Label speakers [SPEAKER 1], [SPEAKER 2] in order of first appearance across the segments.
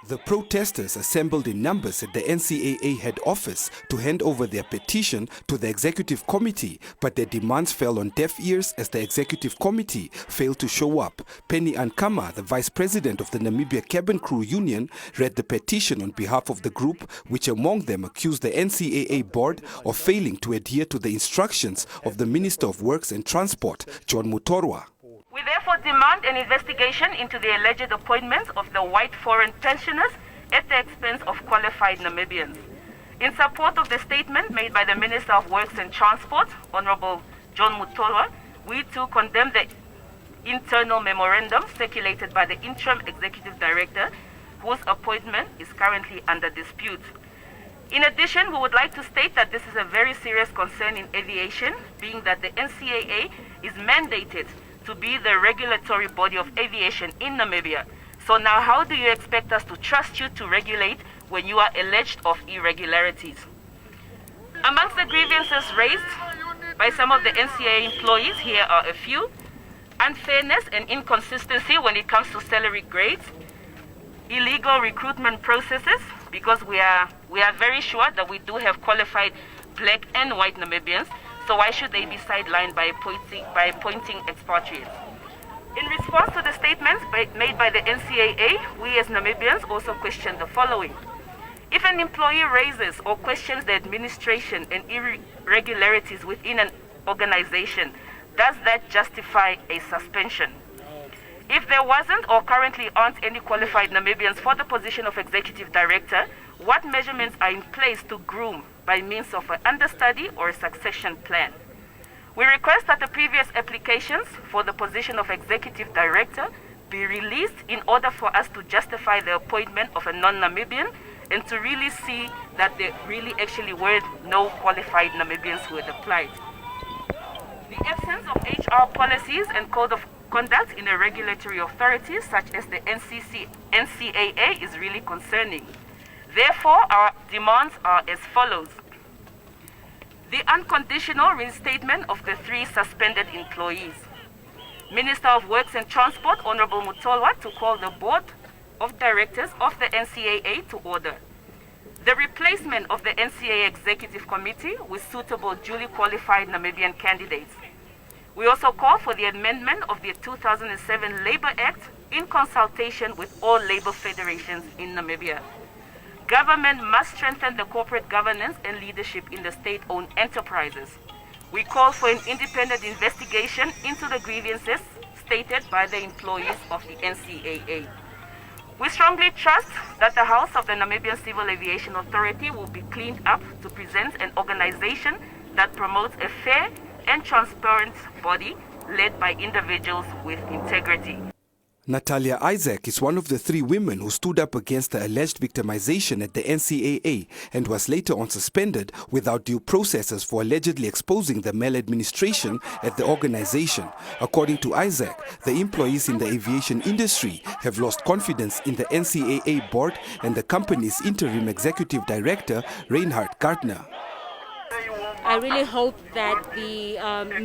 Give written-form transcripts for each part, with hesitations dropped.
[SPEAKER 1] The protesters assembled in numbers at the NCAA head office to hand over their petition to the executive committee, but their demands fell on deaf ears as the executive committee failed to show up. Penny Ankama, the vice president of the Namibia Cabin Crew Union, read the petition on behalf of the group, which among them accused the NCAA board of failing to adhere to the instructions of the Minister of Works and Transport, John Mutorwa.
[SPEAKER 2] We therefore demand an investigation into the alleged appointments of the white foreign pensioners at the expense of qualified Namibians. In support of the statement made by the Minister of Works and Transport, Honorable John Mutorwa, we too condemn the internal memorandum circulated by the interim executive director, whose appointment is currently under dispute. In addition, we would like to state that this is a very serious concern in aviation, being that the NCAA is mandated to be the regulatory body of aviation in Namibia. So now how do you expect us to trust you to regulate when you are alleged of irregularities? Amongst the grievances raised by some of the NCAA employees, here are a few. Unfairness and inconsistency when it comes to salary grades, illegal recruitment processes, because we are very sure that we do have qualified black and white Namibians, so why should they be sidelined by appointing expatriates? In response to the statements made by the NCAA, we as Namibians also question the following. If an employee raises or questions the administration and irregularities within an organization, does that justify a suspension? If there wasn't or currently aren't any qualified Namibians for the position of executive director, what measurements are in place to groom by means of an understudy or a succession plan? We request that the previous applications for the position of executive director be released in order for us to justify the appointment of a non-Namibian and to really see that there really actually were no qualified Namibians who had applied. The absence of HR policies and code of conduct in a regulatory authority such as the NCAA is really concerning. Therefore, our demands are as follows. The unconditional reinstatement of the 3 suspended employees. Minister of Works and Transport, Honorable Mutorwa, to call the board of directors of the NCAA to order. The replacement of the NCAA Executive Committee with suitable duly qualified Namibian candidates. We also call for the amendment of the 2007 Labour Act in consultation with all labour federations in Namibia. Government must strengthen the corporate governance and leadership in the state-owned enterprises. We call for an independent investigation into the grievances stated by the employees of the NCAA. We strongly trust that the House of the Namibia Civil Aviation Authority will be cleaned up to present an organization that promotes a fair and transparent body led by individuals with integrity.
[SPEAKER 1] Natalia Isaac is one of the 3 women who stood up against the alleged victimization at the NCAA and was later on suspended without due processes for allegedly exposing the maladministration at the organization. According to Isaac, the employees in the aviation industry have lost confidence in the NCAA board and the company's interim executive director, Reinhard Gardner.
[SPEAKER 3] I really hope that the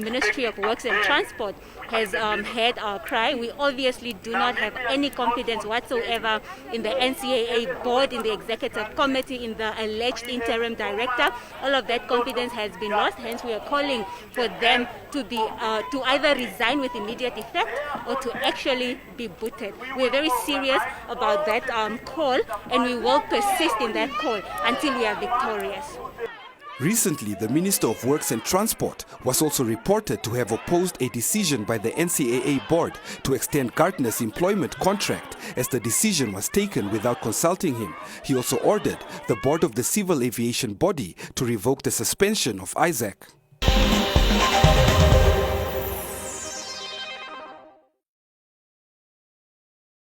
[SPEAKER 3] Ministry of Works and Transport has heard our cry. We obviously do not have any confidence whatsoever in the NCAA board, in the executive committee, in the alleged interim director. All of that confidence has been lost. Hence, we are calling for them to either resign with immediate effect or to actually be booted. We are very serious about that call, and we will persist in that call until we are victorious.
[SPEAKER 1] Recently, the Minister of Works and Transport was also reported to have opposed a decision by the NCAA board to extend Gardner's employment contract, as the decision was taken without consulting him. He also ordered the board of the civil aviation body to revoke the suspension of Isaac.